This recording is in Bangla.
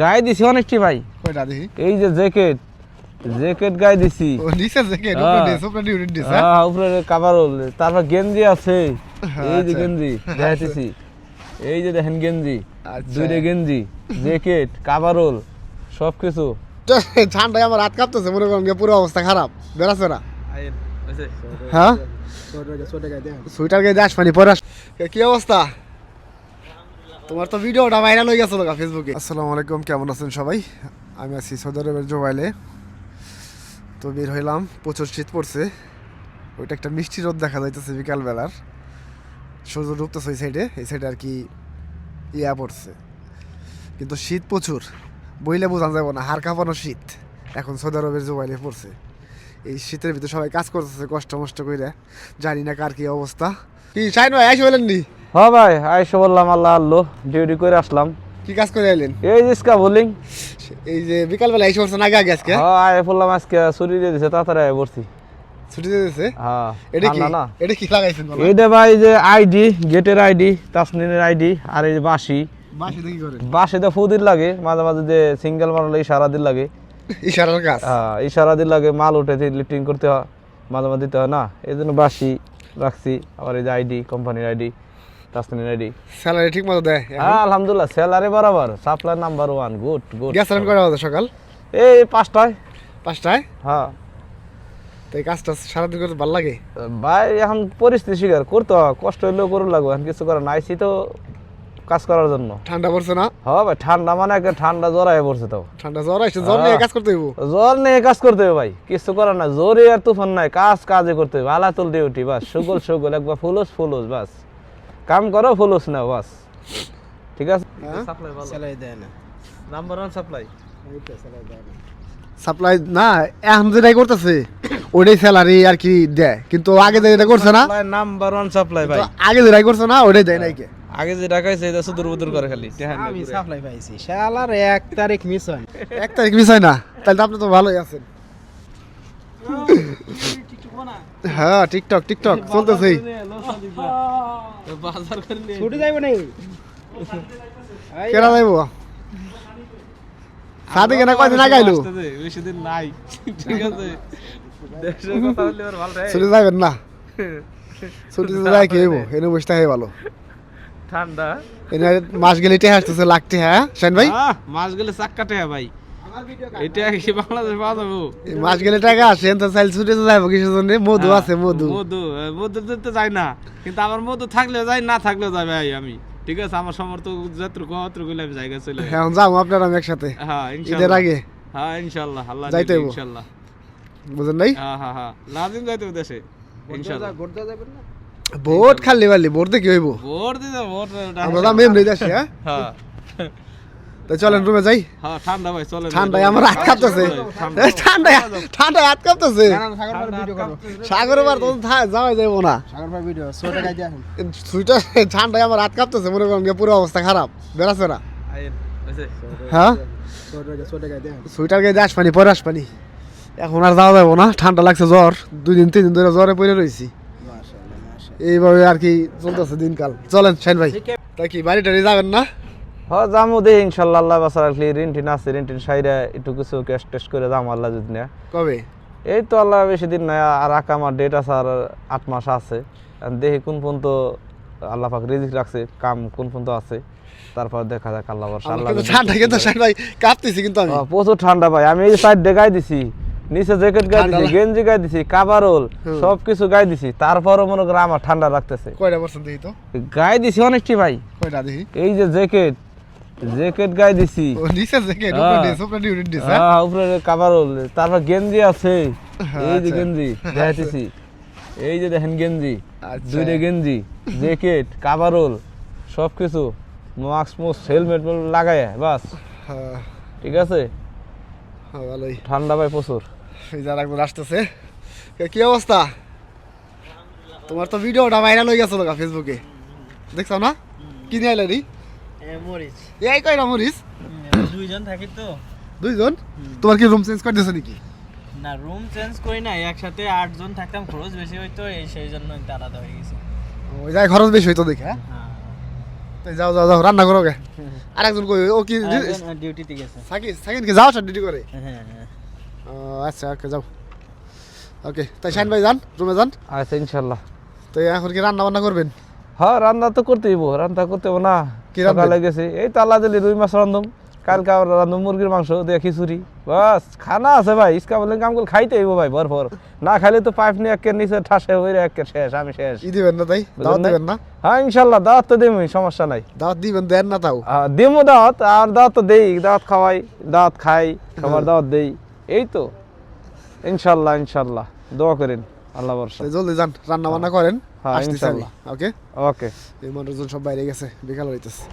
গায়ে দিছি অনেকটি ভাই। কয়টা দেখি? এই যে জ্যাকেট গায়ে দিছি। ও নিচে জ্যাকেট, উপরে ড্রেস, উপরে ডিউটি ড্রেস। হ্যাঁ উপরে কাভারল, তারপর গেঞ্জি আছে। এই যে আচ্ছা। গেঞ্জি দেখাইতেছি, এই যে দেখেন গেঞ্জি, আচ্ছা। দুইটা গেঞ্জি, জ্যাকেট, কাভারল সবকিছু। ঠান্ডায় আমার হাত কাঁপতেছে, মনে করেন পুরো অবস্থা খারাপ। বেড়াচ্ছে না? হ্যাঁ, সুইটার গায়ে দাস পানি পরে। কি অবস্থা তোমার? তো ভিডিওটা ভাইরাল হয়ে গেছে লোকা ফেসবুকে। আসসালামু আলাইকুম, কেমন আছেন সবাই? আমি আছি সৌদি আরবের জোবাইলে। তো বের হইলাম, প্রচুর শীত পড়ছে। ওইটা একটা মিষ্টি রোদ দেখা যাইতেছে বিকালবেলার, সূর্য ডুবতেছে ওই সাইডে। এই সাইডে আর কি ইয়া পড়ছে, কিন্তু শীত প্রচুর, বইলে বোঝানো যাবো না, হাড় কাঁপানো শীত এখন সৌদি আরবের জোবাইলে পড়ছে। এই শীতের ভিতরে সবাই কাজ করতেছে কষ্ট মষ্ট করে, জানি না কার কি অবস্থা। কি শাইন ভাই আইসে বলেন নি? হ্যাঁ ভাই আইসো বললাম, আল্লাহ আল্লাহ ডিউটি করে আসলাম। কি কাজ করে আইলেন? এই যে ইসকা বোলিং। এই যে বিকালবেলা এসে পড়ছেন আগে আগে আজকে? হ্যাঁ আয় বললাম আজকে ছুটি দিয়ে দিছে, তাড়াতাড়ি আয় পড়ছি। ছুটি দিয়ে দিয়েছে? হ্যাঁ এটা কি? না এটা কি লাগাইছেন বলো? এইটা ভাই যে আইডি, গেটের আইডি, তাসনিনের আইডি, আর এই যে বাঁশি। বাসিতে কি করেন? বাঁশিতে ফুদির লাগে, মাঝে মাঝে যে সিঙ্গেল মারলে ইশারা দিন লাগে। ইশারার কাজ? হ্যাঁ ইশারা দিন লাগে, মাল উঠে লিফটিং করতে হয়, মাঝে মাঝে দিতে হয় না, এই জন্য বাঁশি রাখছি। আবার এই যে আইডি, কোম্পানির আইডি, তাসনিনের আইডি। স্যালারি ঠিক মতো দেয়? হ্যাঁ আলহামদুলিল্লাহ, স্যালারি বরাবর, সাপ্লাই নাম্বার 1, গুড গুড। গেছেন কয়টা বাজে সকাল? এই 5টায়। 5টায়? হ্যাঁ তো এই কাজটা সারাদিন করতে ভালো লাগে? ভাই এখন পরিস্থিতি স্বীকার করতে হয়, কষ্ট হইলেও করুন লাগবে, এখন কিছু করার নাইছি তো কাজ করার জন্য। ঠান্ডা পড়ছে না? হ্যাঁ ভাই ঠান্ডা মানে একটা ঠান্ডা জড়ায় পড়ছে তো। ঠান্ডা জ্বর আসছে, জ্বর নিয়ে কাজ করতে হইব। জ্বর নিয়ে কাজ করতে হবে ভাই, কিছু করার না, জোরে আর তুফান নাই, কাজে করতে হবে। আলা তুল ডিউটি বাস, সুগল একবার ফুলুস বাস, কাম করো ফুলুস না বাস, ঠিক আছে। সাপ্লাই ভালো, স্যালারি দেয় না। Number 1 supply. সাপ্লাই না, এখন যেটাই করতেছে ওইটাই স্যালারি আর কি দেয়, কিন্তু আগে যেটা করছে না, নাম্বার 1 সাপ্লাই ভাই। আগে যেটাই করছে না ওইটাই দেয় নাই কে? আগে যে ঢাকাইছে এটা সুদূর বুদূর করে খালি। আমি সাপ্লাই পাইছি, শালার 1 তারিখ মিস হয়। 1 তারিখ মিস হয় না? তাহলে তো আপনি তো ভালোই আছেন। হ্যাঁ টিকটক চলতেছেই। বাজার করে নিয়ে ছুটি যাইব নাই? কেনা যাইব? সাথে কেনা কয়দিন আগে আইলো? বেশি দিন নাই, ঠিক আছে। দেশের কথা বললে আর ভালো রে। ছুটি যাবেন না? ছুটি তো যাই কি হইব, এনে বসতে হয় ভালো। ঠান্ডা এনে মাস গেলে টেহা আসতেছে, লাগতে। হ্যাঁ শাইন ভাই, মাছ গেলে চাক্কাটে ভাই, এটা কি বাংলাদেশ পাওয়া যাবো? এই মাস গেলে টাকা আসেন তো চাইলে ছুটি তো যাইব কিসের জন্য? মধু আছে, মধু দিতে যাই না, কিন্তু আমার মধু থাকলেও যাই, না থাকলেও যাই ভাই আমি, ঠিক আছে। আমার সমর্থ যতটুকু আমি জায়গা চলে যাই। এখন যাবো আপনার আমি একসাথে হ্যাঁ ঈদের ইনশাআল্লাহ। আগে। হ্যাঁ ইনশাআল্লাহ, আল্লাহ যাইতে দিবে হইবো। ইনশাআল্লাহ। বুঝেন নাই? হ্যাঁ লাজিম যাইতে হবে দেশে ইনশাআল্লাহ। ঘুরতে যাবেন না? ভোট খালি বালি, ভোট দিয়ে কি হইব? ভোট দিতে ভোট। আমরা তো মেমরি যাচ্ছি। হ্যাঁ হ্যাঁ তো চলেন রুমে যাই। হ্যাঁ ঠান্ডা ভাই চলেন। ঠান্ডায় আমার হাত কাঁপতেছে, ঠান্ডায় হাত কাঁপতেছে। সাগর ভাই ভিডিও করো। সাগর বার তো যাওয়া যাইব না। সাগর ভাই ভিডিও সোটা গাই দেন। সুইটার ঠান্ডায় আমার হাত কাঁপতেছে, মনে করেন পুরো অবস্থা খারাপ। বেড়াচ্ছে না? হ্যাঁ সোটা গাই দেন। সুইটার গায়ে দাস পানি পরে পানি। এখন আর যাওয়া যাবো না, ঠান্ডা লাগছে, জ্বর 2 দিন 3 দিন ধরে জ্বরে পড়ে রয়েছি। এইভাবে আর কি চলতেছে দিনকাল। চলেন শাইন ভাই, তাই কি বাড়ি টাড়ি যাবেন না? হ্যাঁ যাবো দেখি ইনশাআল্লাহ, আল্লাহ বাসার রাখলি। রিন্টিন আছে, রিন্টিন সাইরা একটু কিছু ক্যাশ টেস্ট করে যাবো আল্লাহ যদি না। কবে? এই তো আল্লাহ বেশি দিন নাই, আর আমার ডেট আছে, আর 8 মাস আছে। দেখি কোন পর্যন্ত আল্লাহ পাক রিজিক রাখছে, কাম কোন পর্যন্ত আছে, তারপর দেখা যাক আল্লাহ ভরসা। আল্লাহ ঠান্ডা কিন্তু শাইন ভাই কাঁপতেছি কিন্তু আমি। প্রচুর ঠান্ডা ভাই, আমি এই সাইড গায়ে দিছি, নিচে জ্যাকেট গায়ে দিছি, গেঞ্জি গায়ে দিছি, কাভারল সবকিছু গায়ে দিছি, তারপরও মনে করে আমার ঠান্ডা লাগতেছে। কয়টা পার্সেন্ট দেখি তো? গায়ে দিছি অনেকটি ভাই। কয়টা দেখি? এই যে জ্যাকেট গায়ে দিছি। ও নিচে জ্যাকেট, উপরে ড্রেস, উপরে ডিউটি ড্রেস। হ্যাঁ উপরে কাভারল, তারপর গেঞ্জি আছে, এই যে আচ্ছা। গেঞ্জি দেখাইতেছি, এই যে দেখেন গেঞ্জি, আচ্ছা। দুইটা গেঞ্জি, জ্যাকেট, কাভারল সবকিছু, মাস্ক হেলমেট লাগায় বাস, হ্যাঁ ঠিক আছে। হ্যাঁ ভালোই। ঠান্ডা ভাই প্রচুর। এই যার একবার আসতেছে। কি অবস্থা তোমার? তো ভিডিওটা ভাইরাল হয়ে গেছে লোকা ফেসবুকে, দেখছো না? কি নিয়ে আইলে রে? মরিচ। এই কয়টা মরিচ? 2 জন থাকি তো। 2 জন? তোমার কি রুম চেঞ্জ করে দিয়েছো নাকি? না রুম চেঞ্জ করি না, একসাথে 8 জন থাকতাম, খরচ বেশি হইতো, এই সেই জন্য আলাদা হয়ে গেছে। ওই জায়গায় খরচ বেশি হইতো দেখে। হ্যাঁ হ্যাঁ তো যাও যাও যাও রান্না করো গে আরেকজন কই ও কি ডিউটিতে গেছে। সাকিন কি যাও ডিউটি করে হ্যাঁ হ্যাঁ ও আচ্ছা ওকে যাও ওকে তাই শাইন ভাই যান রুমে যান আচ্ছা ইনশাল্লাহ। তো এখন কি রান্না বান্না করবেন হ্যাঁ রান্না তো করতেই হইব, রান্না করতে হইব না। কি রাঁধবেন? সকালে গেছি এই তো আল্লাহ দিলি রুই মাছ রান্ধুম, কালকে আবার রান্ধুম মুরগির মাংস দিয়ে খিচুড়ি, বাস খানা আছে ভাই। ইসকা বলেন কাম করে খাইতে হইব ভাই ভরভর, না খাইলে তো পাইপ নিয়ে একের নিচে ঠাসে হয়ে একের শেষ, আমি শেষ। ই দিবেন না তাই দাওয়াত দিবেন না হ্যাঁ ইনশাল্লাহ দাওয়াত তো দিমই, সমস্যা নাই। দাওয়াত দিবেন দেন না তাও দিমও দাওয়াত, আর দাওয়াত তো দেই, দাওয়াত খাওয়াই, দাওয়াত খাই, খাবার দাওয়াত দেই, এই তো ইনশাল্লাহ ইনশাল্লাহ। দোয়া করেন আল্লাহ ভরসা। তাই জলদি যান রান্না বান্না করেন হ্যাঁ, আসতেছি আমি ইনশাল্লাহ। ওকে ওকে এই মানুষজন সব বাইরে গেছে বিকাল হইতেছে